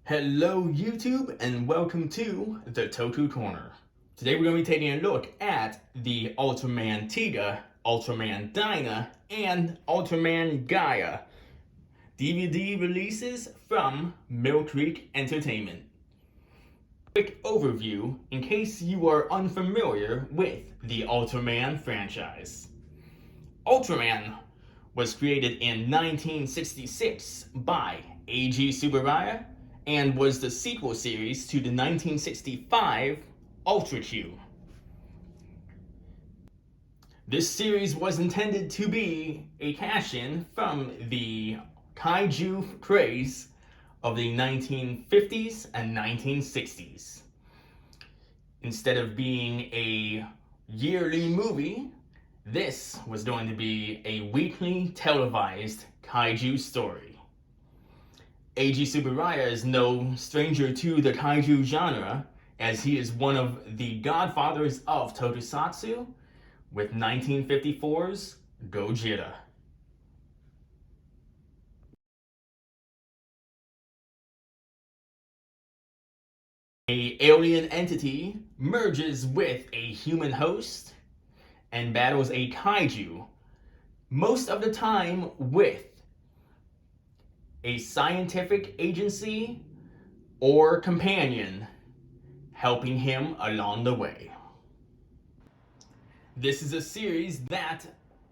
Hello YouTube and welcome to the Toku Corner. Today we're going to be taking a look at the Ultraman Tiga, Ultraman Dyna, and Ultraman Gaia DVD releases from Mill Creek Entertainment. Quick overview in case you are unfamiliar with the Ultraman franchise. Ultraman was created in 1966 by A.G. Tsuburaya and was the sequel series to the 1965 Ultra Q. This series was intended to be a cash-in from the kaiju craze of the 1950s and 1960s. Instead of being a yearly movie, this was going to be a weekly televised kaiju story. A.G. Tsuburaya is no stranger to the kaiju genre, as he is one of the godfathers of tokusatsu with 1954's Gojira. An alien entity merges with a human host and battles a kaiju, most of the time with a scientific agency or companion helping him along the way. This is a series that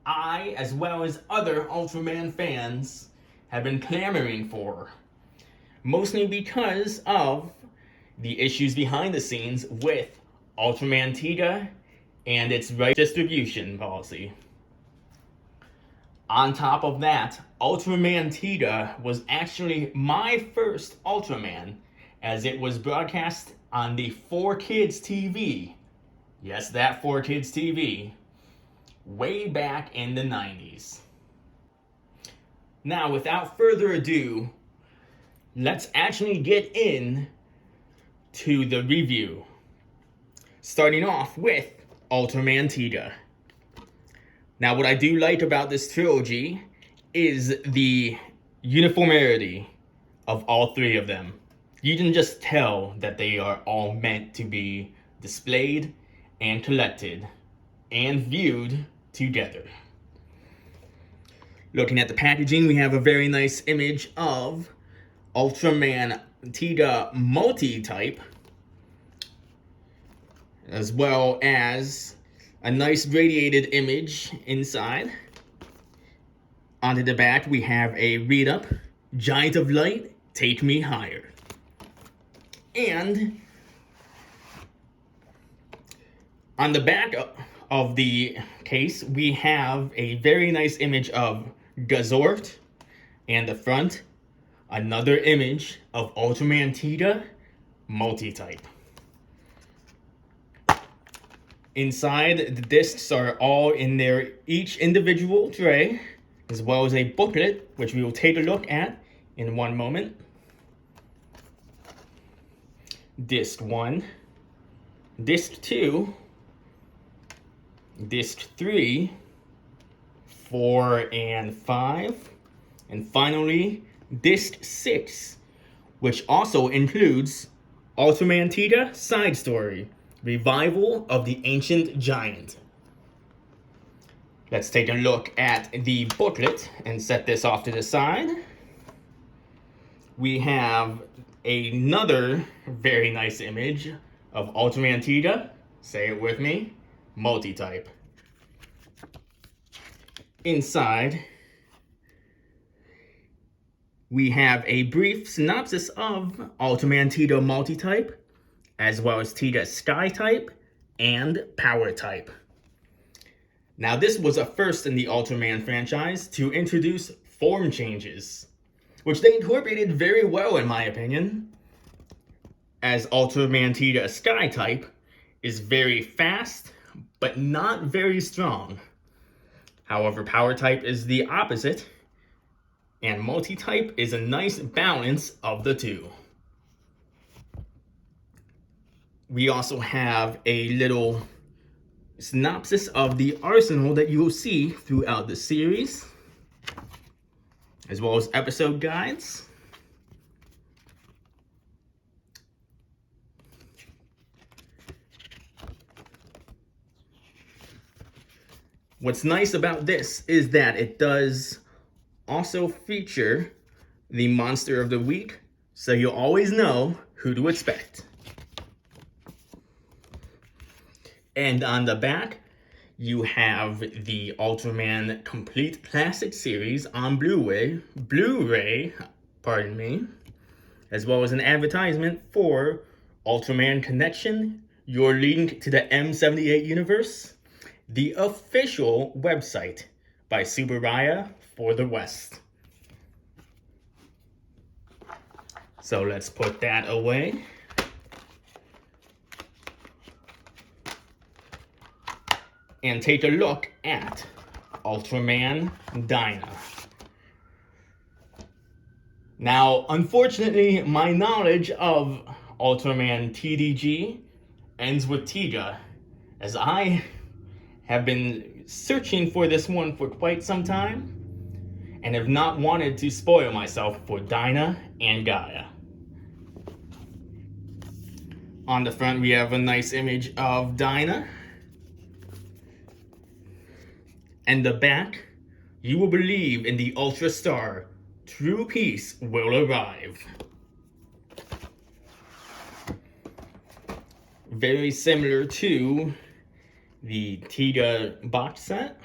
I, as well as other Ultraman fans, have been clamoring for, mostly because of the issues behind the scenes with Ultraman Tiga and its right distribution policy. On top of that, Ultraman Tiga was actually my first Ultraman, as it was broadcast on the 4Kids TV. Yes, that 4Kids TV, way back in the 90s. Now, without further ado, let's actually get in to the review. Starting off with Ultraman Tiga. Now, what I do like about this trilogy is the uniformity of all three of them. You can just tell that they are all meant to be displayed and collected and viewed together. Looking at the packaging, we have a very nice image of Ultraman Tiga multi-type, as well as a nice radiated image inside. Onto the back, we have a read-up, Giant of Light, Take Me Higher. And on the back of the case, we have a very nice image of Gazort, and the front, another image of Ultraman Tiga multi-type. Inside, the discs are all in their each individual tray, as well as a booklet, which we will take a look at in one moment. Disc 1, Disc 2, Disc 3, 4 and 5, and finally, Disc 6, which also includes Ultraman Tiga Side Story, Revival of the Ancient Giant. Let's take a look at the booklet and set this off to the side. We have another very nice image of Ultraman Tiga, say it with me, multi-type. Inside, we have a brief synopsis of Ultraman Tiga multi-type, as well as Tiga Sky type and Power type. Now, this was a first in the Ultraman franchise to introduce form changes, which they incorporated very well in my opinion, as Ultraman Tiga Sky type is very fast, but not very strong. However, Power type is the opposite, and multi-type is a nice balance of the two. We also have a little synopsis of the arsenal that you will see throughout the series, as well as episode guides. What's nice about this is that it does also feature the Monster of the Week, so you'll always know who to expect. And on the back, you have the Ultraman Complete Classic Series on Blu-ray, pardon me, as well as an advertisement for Ultraman Connection, your link to the M78 universe, the official website by Subaraya for the West. So let's put that away. And take a look at Ultraman Dyna. Now, unfortunately, my knowledge of Ultraman TDG ends with Tiga, as I have been searching for this one for quite some time and have not wanted to spoil myself for Dyna and Gaia. On the front, we have a nice image of Dyna. And the back, you will believe in the Ultra Star. True peace will arrive. Very similar to the Tiga box set.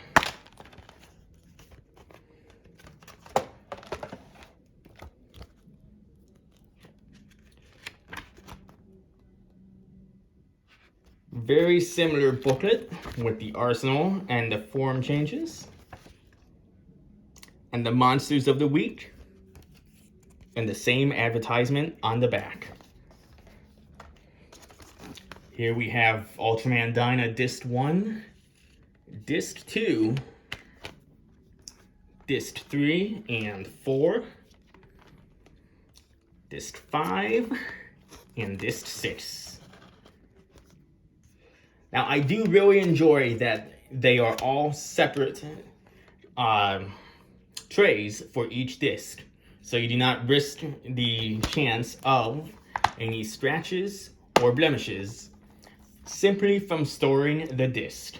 Very similar booklet with the arsenal and the form changes. And the monsters of the week. And the same advertisement on the back. Here we have Ultraman Dyna Disc 1, Disc 2, Disc 3 and 4, Disc 5, and Disc 6. Now, I do really enjoy that they are all separate trays for each disc, so you do not risk the chance of any scratches or blemishes simply from storing the disc.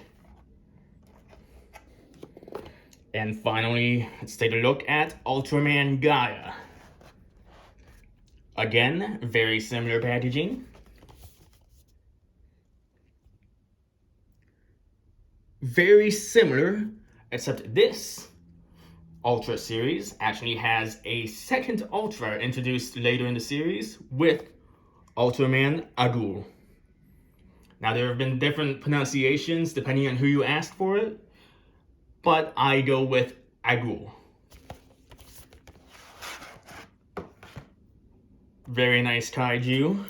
And finally, let's take a look at Ultraman Gaia. Again, very similar packaging. Very similar, except this Ultra series actually has a second Ultra introduced later in the series with Ultraman Agul. Now, there have been different pronunciations depending on who you ask for it, but I go with Agul. Very nice kaiju.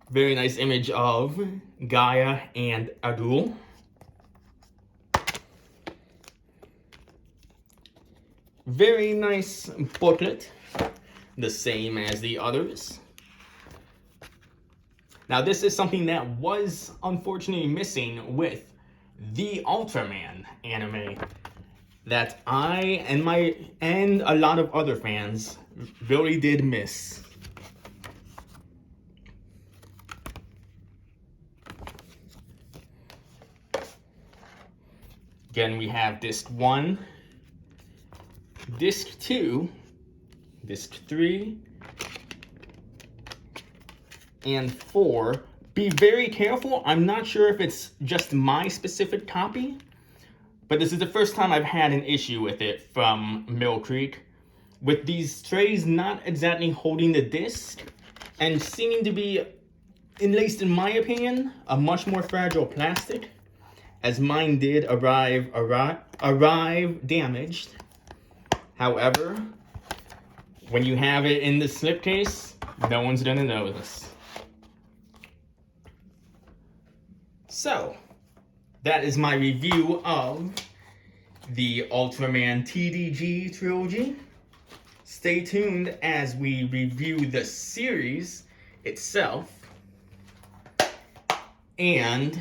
Very nice image of Gaia and Agul. Very nice booklet, the same as the others. Now, this is something that was unfortunately missing with the Ultraman anime that I and a lot of other fans really did miss. Again, we have Disc 1, Disc 2, Disc 3, and 4. Be very careful. I'm not sure if it's just my specific copy, but this is the first time I've had an issue with it from Mill Creek, with these trays not exactly holding the disc and seeming to be, at least in my opinion, a much more fragile plastic, as mine did arrive damaged. However, when you have it in the slipcase, no one's gonna notice. So, that is my review of the Ultraman TDG trilogy. Stay tuned as we review the series itself. And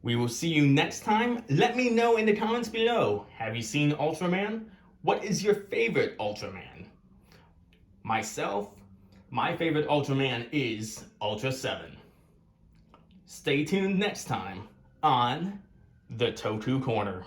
we will see you next time. Let me know in the comments below. Have you seen Ultraman? What is your favorite Ultraman? Myself, my favorite Ultraman is Ultra 7. Stay tuned next time on the Toku Corner.